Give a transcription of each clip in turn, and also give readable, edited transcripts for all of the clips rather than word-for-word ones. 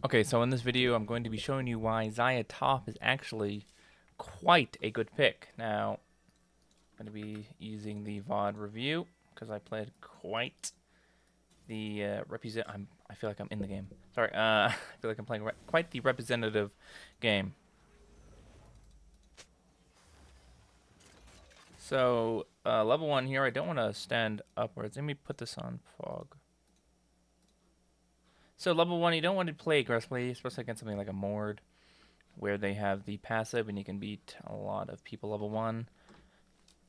Okay, so in this video, I'm going to be showing you why Xayah top is actually quite a good pick. Now, I'm going to be using the VOD review because I played quite the I feel like I'm in the game. Sorry, I feel like I'm playing quite the representative game. So, level 1 here, I don't want to stand upwards. Let me put this on fog. So, level 1, you don't want to play aggressively, especially against something like a Mord, where they have the passive and you can beat a lot of people level 1.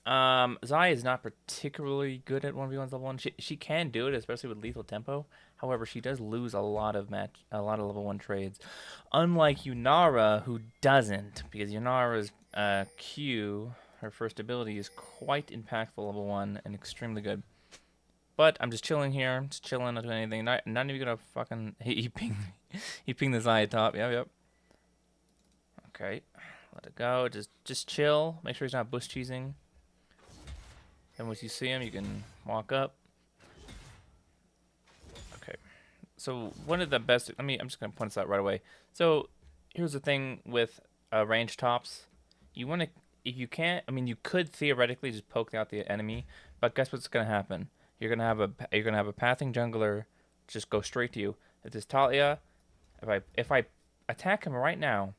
Xayah is not particularly good at 1v1s level 1. She can do it, especially with lethal tempo. However, she does lose a lot of level 1 trades. Unlike Yunara, who doesn't, because Yunara's Q, her first ability, is quite impactful level 1 and extremely good. But I'm just chilling here, just chilling, not doing anything. Not even gonna fucking he pinged he pinged the Xayah top. Yep. Okay, let it go. Just chill. Make sure he's not bush cheesing. Then once you see him, you can walk up. Okay. So one of the best. I'm just gonna point this out right away. So here's the thing with range tops. You want to, if you can't. I mean, you could theoretically just poke out the enemy, but guess what's gonna happen? You're gonna have a pathing jungler just go straight to you. If this Talia, if I attack him right now,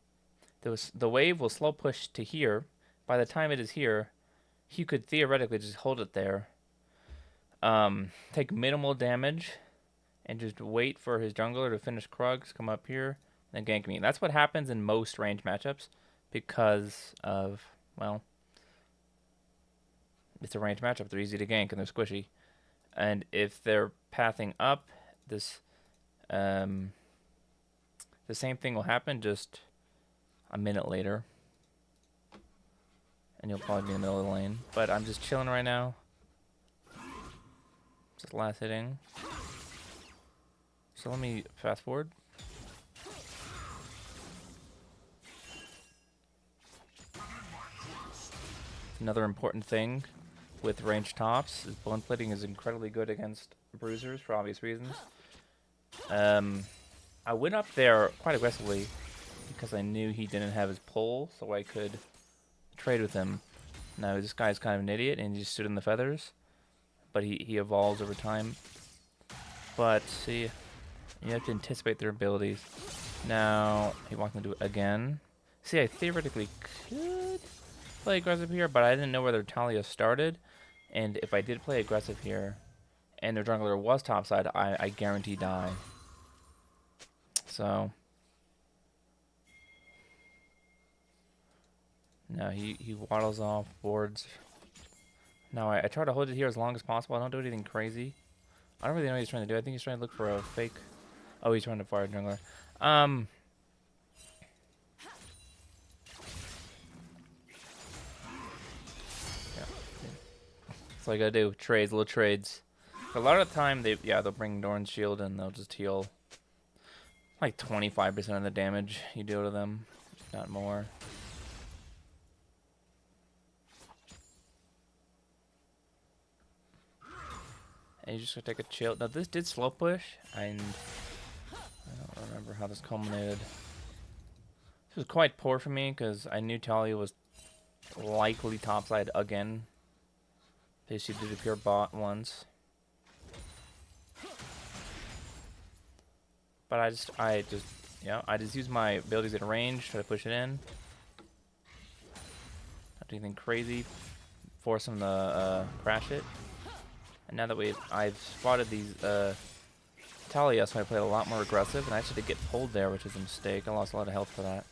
the wave will slow push to here. By the time it is here, he could theoretically just hold it there, take minimal damage, and just wait for his jungler to finish Krugs, come up here, and gank me. That's what happens in most range matchups because of, well, it's a range matchup. They're easy to gank and they're squishy. And if they're pathing up, this, the same thing will happen just a minute later. And you'll probably be in the middle of the lane. But I'm just chilling right now. Just last hitting. So let me fast forward. Another important thing with range tops is bone plating is incredibly good against bruisers for obvious reasons. I went up there quite aggressively because I knew he didn't have his pull, so I could trade with him. Now this guy's kind of an idiot and he just stood in the feathers, but he evolves over time. But see, you have to anticipate their abilities. Now he walked into it again. See, I theoretically could play aggressive here, but I didn't know where their Talia started. And if I did play aggressive here, and their jungler was topside, I guarantee die. So now he waddles off boards. Now I try to hold it here as long as possible. I don't do anything crazy. I don't really know what he's trying to do. I think he's trying to look for a fake. Oh, he's trying to fire a jungler. That's all you gotta do. Trades, little trades. A lot of the time, they'll bring Doran's shield and they'll just heal like 25% of the damage you deal to them, not more. And you just gotta take a chill. Now this did slow push, and I don't remember how this culminated. This was quite poor for me because I knew Talia was likely topside again. She did a pure bot once. But I just use my abilities at range, try to push it in. Not do anything crazy. Force him to crash it. And now that I've spotted these Talia, so I played a lot more aggressive, and I actually did get pulled there, which is a mistake. I lost a lot of health for that.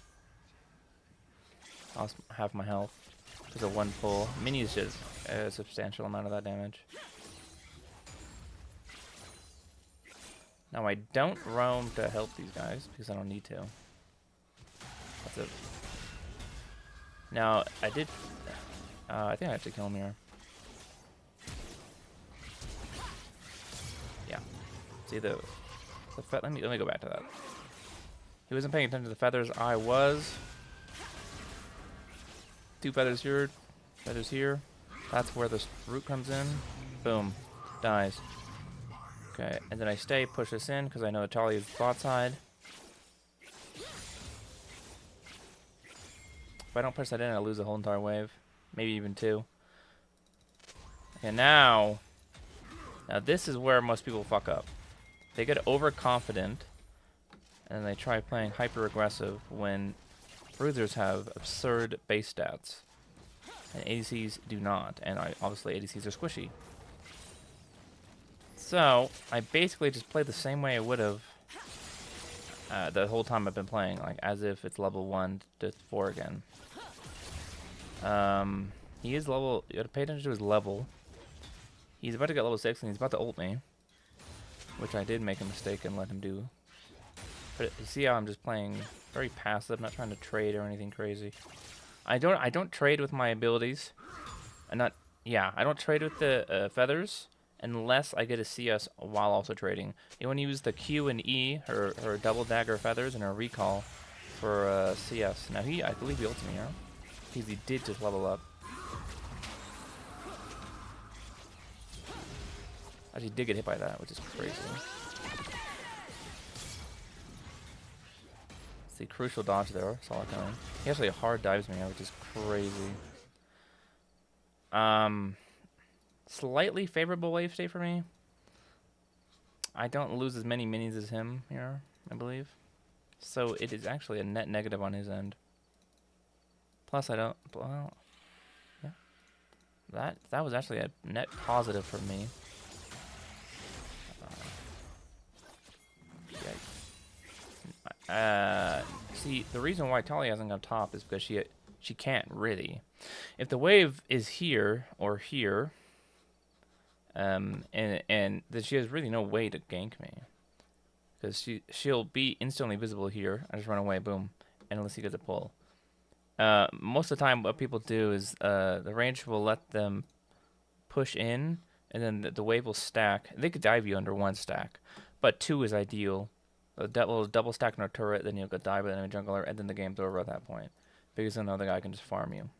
I lost half my health because of one pull. Minis did a substantial amount of that damage. Now I don't roam to help these guys because I don't need to. That's it. Now I did. I think I have to kill him here. Yeah. See the let me go back to that. He wasn't paying attention to the feathers. I was. 2 feathers here, feathers here. That's where this root comes in. Boom, dies. Okay, and then I stay, push this in because I know Talia is bot side. If I don't push that in, I lose the whole entire wave. Maybe even 2. And now this is where most people fuck up. They get overconfident, and they try playing hyper-aggressive when bruisers have absurd base stats. And ADCs do not, and obviously ADCs are squishy. So, I basically just play the same way I would have the whole time I've been playing, like as if it's level 1 to 4 again. He is level, you gotta pay attention to his level. He's about to get level 6 and he's about to ult me, which I did make a mistake and let him do. But you see how I'm just playing very passive, not trying to trade or anything crazy. I don't trade with my abilities. I don't trade with the feathers unless I get a CS while also trading. You want to use the Q and E, her double dagger feathers, and her recall for CS. Now I believe he ulted me here. Because he did just level up. Actually did get hit by that, which is crazy. See, crucial dodge there. Saw it coming. He actually hard dives me, which is crazy. Slightly favorable wave state for me. I don't lose as many minions as him here, I believe. So it is actually a net negative on his end. Plus I don't, well, yeah. That was actually a net positive for me. See, the reason why Talia hasn't gone top is because she can't really. If the wave is here or here, and that she has really no way to gank me, because she'll be instantly visible here. I just run away, boom, and unless he gets a pull. Most of the time, what people do is the range will let them push in, and then the wave will stack. They could dive you under 1 stack, but 2 is ideal. A double stack on a turret, then you'll go dive with an enemy jungler, and then the game's over at that point. Because then the other guy can just farm you.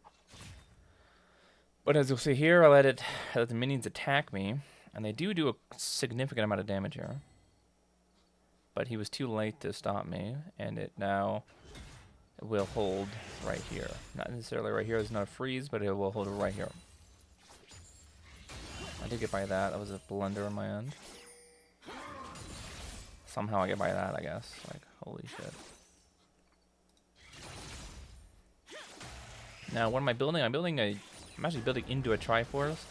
But as you'll see here, I let the minions attack me, and they do a significant amount of damage here. But he was too late to stop me, and it now will hold right here. Not necessarily right here, there's not a freeze, but it will hold right here. I did get by that. That was a blunder on my end. Somehow I get by that, I guess. Like, holy shit. Now, what am I building? I'm actually building into a Triforce,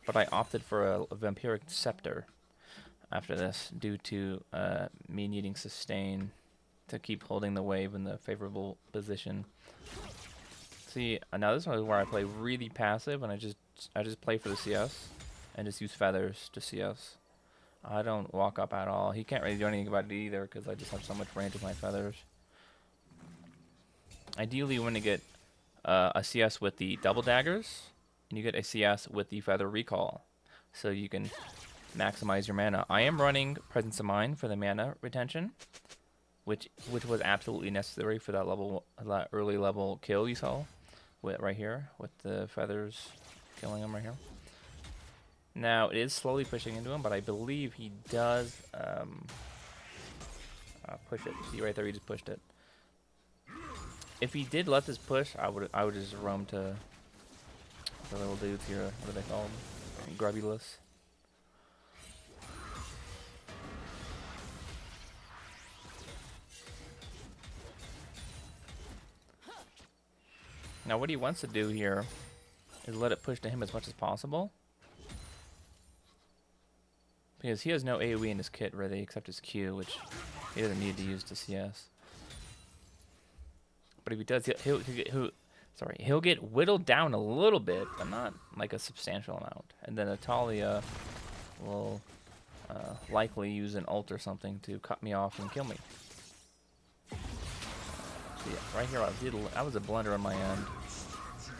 but I opted for a Vampiric Scepter after this due to me needing sustain to keep holding the wave in the favorable position. See, now this one is where I play really passive, and I just play for the CS and just use feathers to CS. I don't walk up at all. He can't really do anything about it either because I just have so much range with my feathers. Ideally, you want to get a CS with the double daggers, and you get a CS with the feather recall, so you can maximize your mana. I am running Presence of Mind for the mana retention, which was absolutely necessary for that early level kill you saw, right here with the feathers killing him right here. Now, it is slowly pushing into him, but I believe he does push it. See right there, he just pushed it. If he did let this push, I would just roam to the little dudes here. What are they called? Grubulus. Now, what he wants to do here is let it push to him as much as possible. Because he has no AoE in his kit, really, except his Q, which he doesn't need to use to CS. But if he does, he'll get whittled down a little bit, but not like a substantial amount. And then Atalia will likely use an ult or something to cut me off and kill me. So yeah, right here, that was a blunder on my end.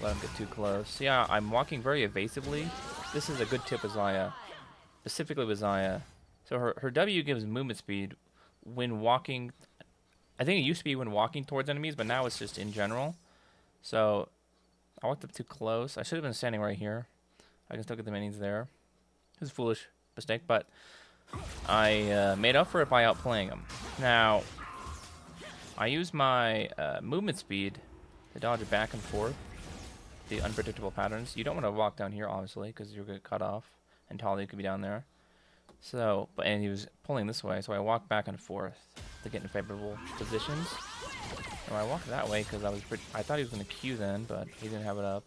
Let him get too close. Yeah, I'm walking very evasively. This is a good tip with Xayah. Specifically with Xayah. So her W gives movement speed when walking. I think it used to be when walking towards enemies, but now it's just in general. So I walked up too close. I should have been standing right here. I can still get the minions there. It was a foolish mistake, but I made up for it by outplaying them. Now, I use my movement speed The dodge back and forth. The unpredictable patterns. You don't want to walk down here, obviously, because you'll get cut off. And Talia could be down there. So, and he was pulling this way, so I walked back and forth to get in favorable positions. And I walked that way because I thought he was going to Q then, but he didn't have it up.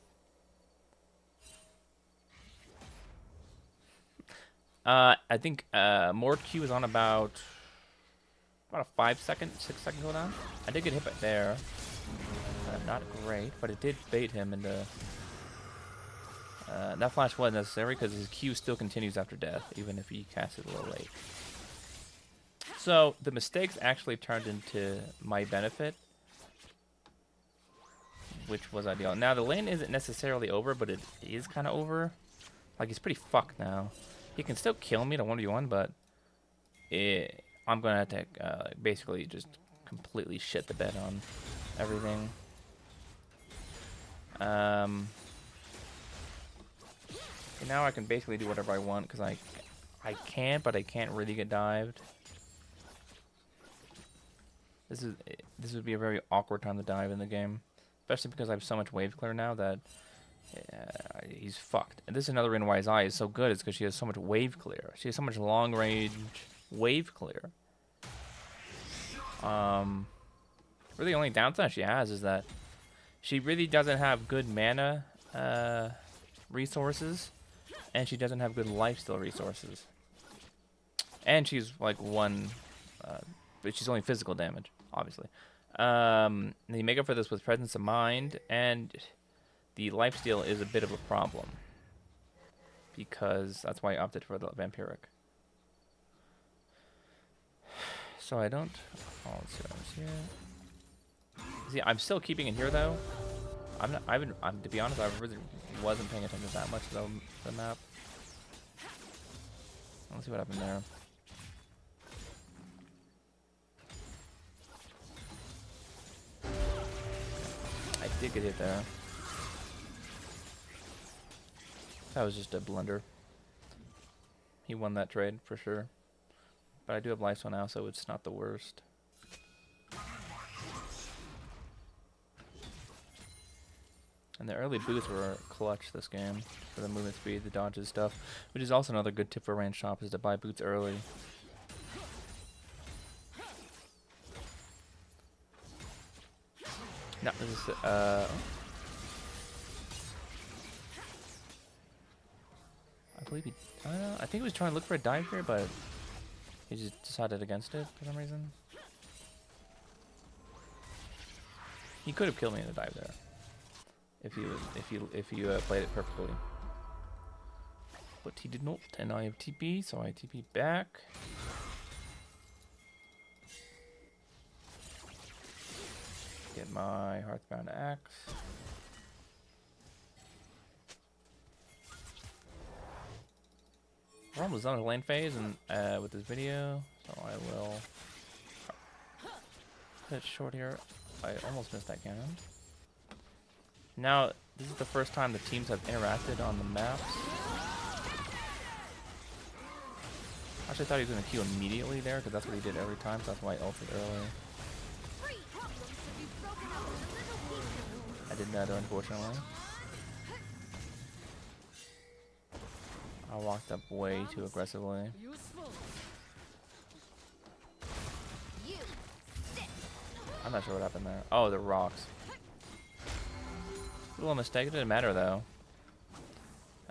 I think Mord Q was on about a 6 second cooldown. I did get hit by there. Not great, but it did bait him into... that flash wasn't necessary because his Q still continues after death, even if he cast it a little late. So, the mistakes actually turned into my benefit, which was ideal. Now, the lane isn't necessarily over, but it is kind of over. Like, he's pretty fucked now. He can still kill me to 1v1, but I'm going to have to basically just completely shit the bed on everything. And now I can basically do whatever I want because I can, but I can't really get dived. This would be a very awkward time to dive in the game, especially because I have so much wave clear now that he's fucked. And this is another reason why Xayah is so good, is because she has so much wave clear. She has so much long range wave clear. Really, the only downside she has is that she really doesn't have good mana resources, and she doesn't have good lifesteal resources. And she's like but she's only physical damage, obviously. You make up for this with presence of mind, and the lifesteal is a bit of a problem, because that's why I opted for the vampiric. So I don't... Oh, let's see what happens here. See, I'm still keeping it here though. To be honest, I really wasn't paying attention that much to the map. Let's see what happened there. I did get hit there. That was just a blunder. He won that trade for sure. But I do have lifesteal now, so it's not the worst. And the early boots were clutch this game for the movement speed, the dodges stuff, which is also another good tip for range shop, is to buy boots early. No, this is I believe he... I don't know. I think he was trying to look for a dive here, but he just decided against it for some reason. He could have killed me in a dive there, if you played it perfectly. But he did not, and I have TP, so I TP back. Get my Hearthbound axe. We're almost done with lane phase and with this video, so I will cut it short here. I almost missed that cannon. Now, this is the first time the teams have interacted on the maps. Actually, I thought he was going to Q immediately there, because that's what he did every time, so that's why I ulted early. I did that, unfortunately. I walked up way too aggressively. I'm not sure what happened there. Oh, the rocks. A little mistake. It didn't matter though.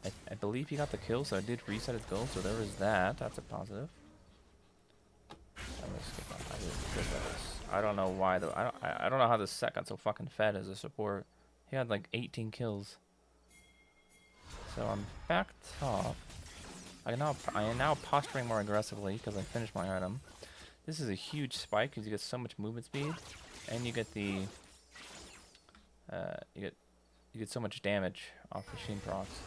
I believe he got the kill, so I did reset his goal. So there was that. That's a positive. I don't know why though. I don't know how this set got so fucking fed as a support. He had like 18 kills. So I'm back top. I am now posturing more aggressively because I finished my item. This is a huge spike because you get so much movement speed, and you get the you get so much damage off machine procs.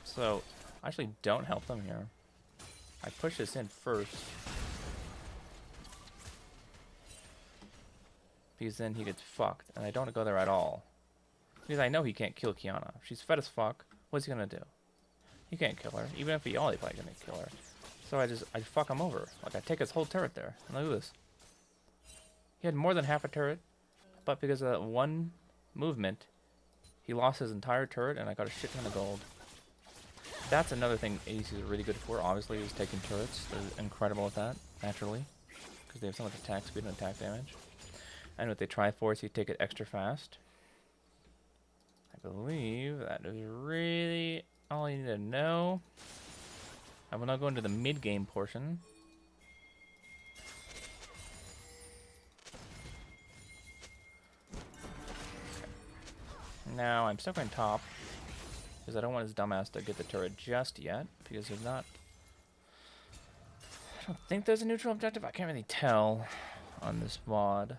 So I actually don't help them here. I push this in first, because then he gets fucked, and I don't go there at all. Because I know he can't kill Kiana. She's fed as fuck. What's he gonna do? He can't kill her. Even if he all, he's probably gonna kill her. So I fuck him over. Like, I take his whole turret there. And look at this. He had more than half a turret, but because of that one movement, he lost his entire turret, and I got a shit ton of gold. That's another thing ADCs are really good for, obviously, is taking turrets. They're incredible at that, naturally, because they have so much attack speed and attack damage. And with the Triforce, you take it extra fast. I believe that is really all you need to know. I will now go into the mid-game portion. Now, I'm stuck on top, because I don't want his dumbass to get the turret just yet, because there's not... I don't think there's a neutral objective. I can't really tell on this VOD.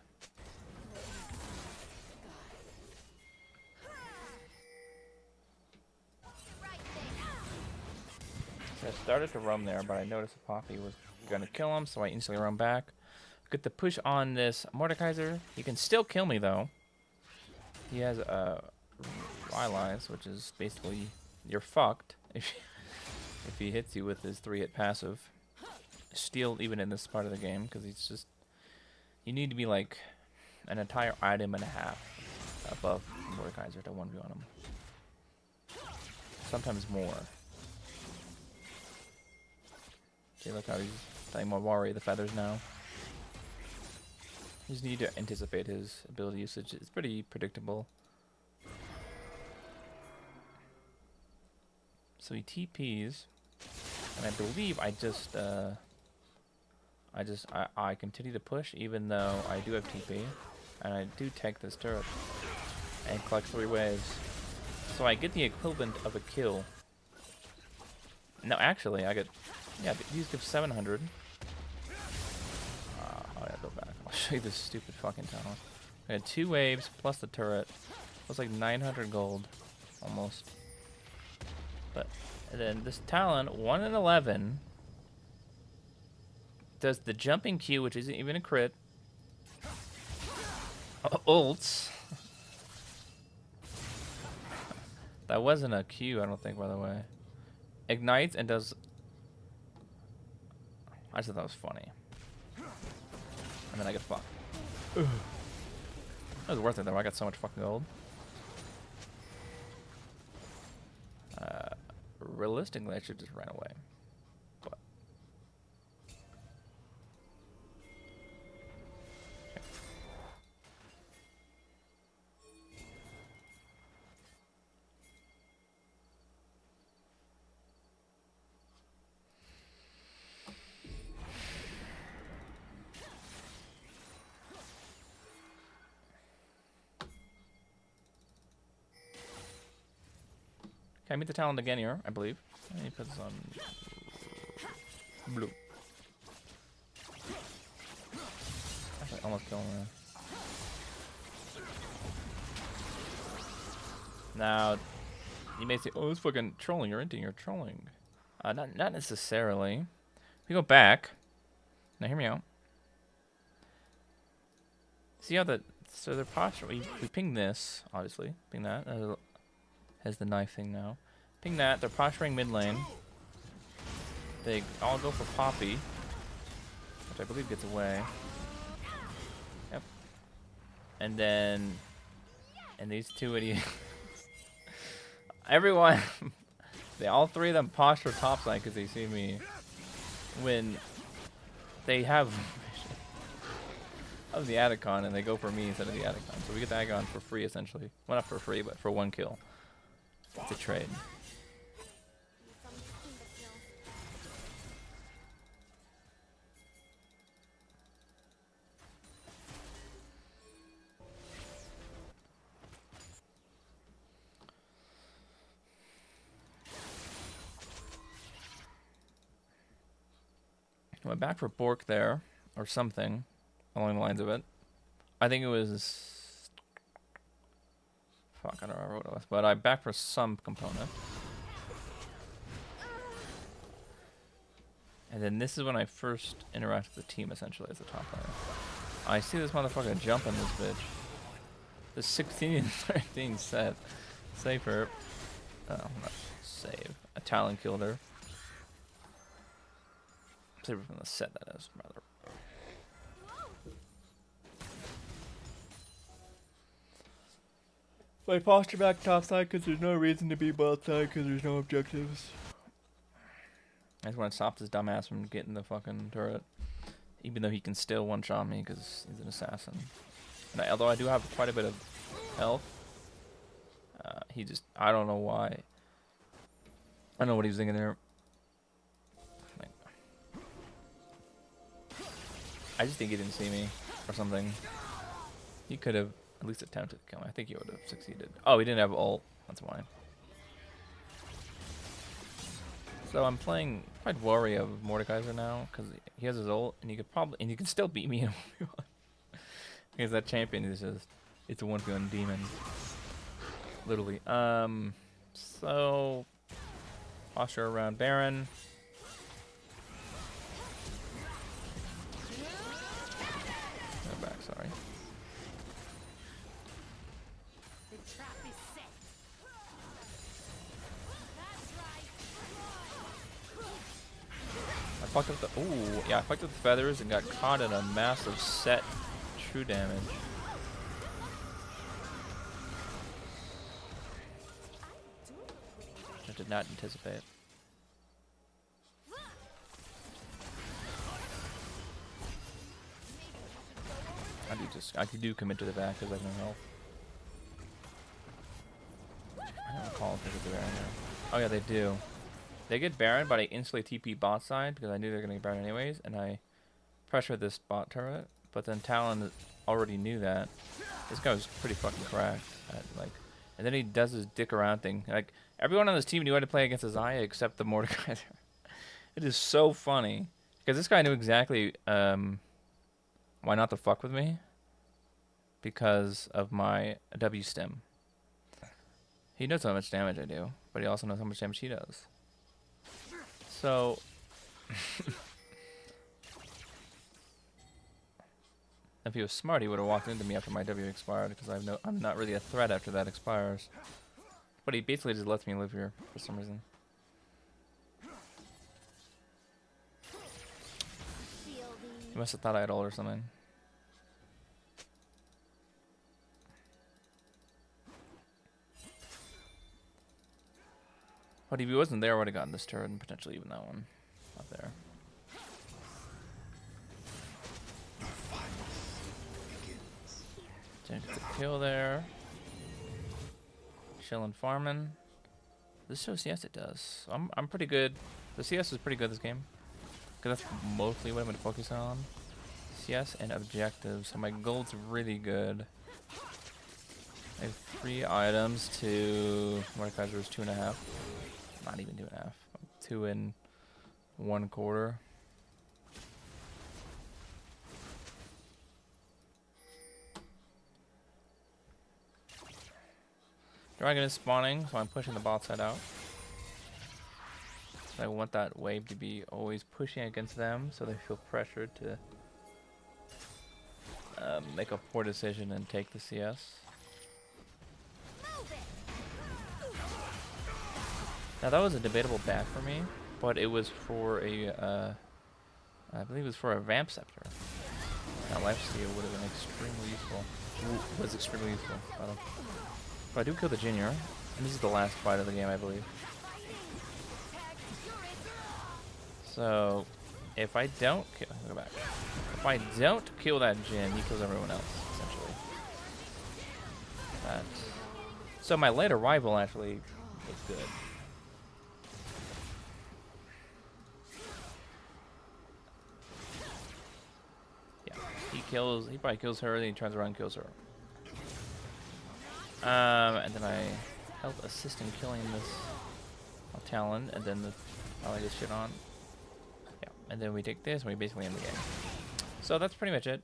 So I started to roam there, but I noticed the Poppy was going to kill him, so I instantly roam back. Get the push on this Mordekaiser. He can still kill me, though. He has Rylai's, which is basically you're fucked if he hits you with his 3-hit passive. Steal even in this part of the game, because he's just... You need to be like an entire item and a half above Mordekaiser to 1v on him. Sometimes more. See, look how he's playing more Wari, the feathers now. You just need to anticipate his ability usage. It's pretty predictable. So he TPs, and I believe I continue to push even though I do have TP, and I do take this turret and collect 3 waves. So I get the equivalent of a kill. No, actually, I get... Yeah, these give 700. Oh, yeah, go back. I'll show you this stupid fucking tunnel. I had 2 waves plus the turret. It was like 900 gold, almost. But and then this Talon, 1 in 11, does the jumping Q, which isn't even a crit. Ults. That wasn't a Q, I don't think, by the way. Ignites and does... I just thought that was funny. And then I get fucked. That was worth it though, I got so much fucking gold. Realistically, I should just run away. But... Okay. Okay, I meet the Talon again here, I believe. And he puts this on blue. Actually, almost killed him there. Now, you may say, "Oh, it's fucking trolling. You're trolling." Not necessarily. If we go back, now hear me out. See how so their posture. We ping this, obviously. Ping that. Has the knife thing now. Ping that. They're posturing mid lane. They all go for Poppy, which I believe gets away. Yep. And then, these 2 idiots. Everyone, all 3 of them posture topside because they see me. When they have of the Adicon and they go for me instead of the Adicon, so we get the Adicon for free essentially. Well, not for free, but for 1 kill. It's a trade. I went back for Bork there, or something along the lines of it. I think it was... Fuck, I don't remember what it was, but I back for some component. And then this is when I first interact with the team, essentially, as a top player. I see this motherfucker jumping this bitch. The 16 and 13 set. Save her. Oh, not save. A Talon killed her. Saber from the set, that is, rather. I posture back top side because there's no reason to be both side because there's no objectives. I just want to stop this dumbass from getting the fucking turret. Even though he can still one-shot me because he's an assassin. And although I do have quite a bit of health, he just, I don't know why. I don't know what he was thinking there. Like, I just think he didn't see me or something. He could have at least attempted to kill me. I think he would have succeeded. Oh, he didn't have ult. That's why. So I'm playing quite wary of Mordekaiser now because he has his ult and he could probably, and he can still beat me in 1v1. Because that champion is just, it's a 1v1 demon. Literally. So posture around Baron. Go back, sorry. I fucked up the, ooh, yeah, I fucked up the feathers and got caught in a massive set true damage. I did not anticipate. I do commit to the back because I have no health. I don't recall if they get the Baron here. Oh yeah, they do. They get Baron, but I instantly TP bot side because I knew they were gonna get Baron anyways, and I pressured this bot turret. But then Talon already knew that. This guy was pretty fucking cracked. And then he does his dick around thing. Like, everyone on this team knew how to play against Xayah except the Mordekaiser. It is so funny. Because this guy knew exactly why not to fuck with me. Because of my W stem. He knows how much damage I do. But he also knows how much damage he does. So... if he was smart, he would have walked into me after my W expired, because I'm not really a threat after that expires. But he basically just lets me live here for some reason. He must have thought I had ult or something. But if he wasn't there, I would have gotten this turret and potentially even that one up there. Gets a kill there. Chillin' farming. This shows CS it does. So I'm pretty good. The CS is pretty good this game. Because that's mostly what I'm going to focus on. CS and objectives. So my gold's really good. I have 3 items to Mordekaiser's 2.5. Not even 2.5. 2 and 1/4. Dragon is spawning, so I'm pushing the bot side out. So I want that wave to be always pushing against them, so they feel pressured to make a poor decision and take the CS. Now that was a debatable back for me, but it was for a, I believe it was for a Vamp Scepter. That Lifesteal would have been extremely useful. Was extremely useful. But I do kill the Junior, and this is the last fight of the game, I believe. So, if I don't kill, go back. If I don't kill that Jin, he kills everyone else, essentially. So my late arrival actually was good. Yeah, he probably kills her, then he turns around and kills her. And then I help assist in killing this Talon, and then I lay this shit on. Yeah, and then we take this, and we basically end the game. So that's pretty much it.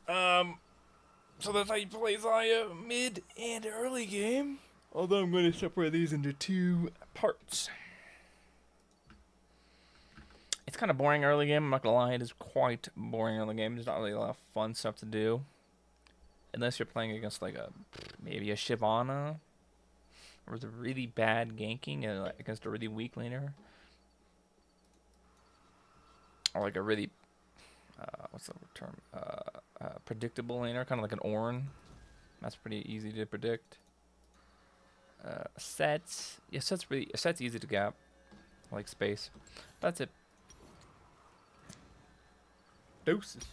So that's how you play Xayah mid and early game. Although I'm going to separate these into 2 parts. It's kind of boring early game, I'm not going to lie. It is quite boring early game. There's not really a lot of fun stuff to do. Unless you're playing against like maybe a Shyvana, or with a really bad ganking and against a really weak laner. or like a really what's the term? Predictable laner, kind of like an Ornn. That's pretty easy to predict. Sets, yeah, sets easy to gap, like space. That's it. Deuces.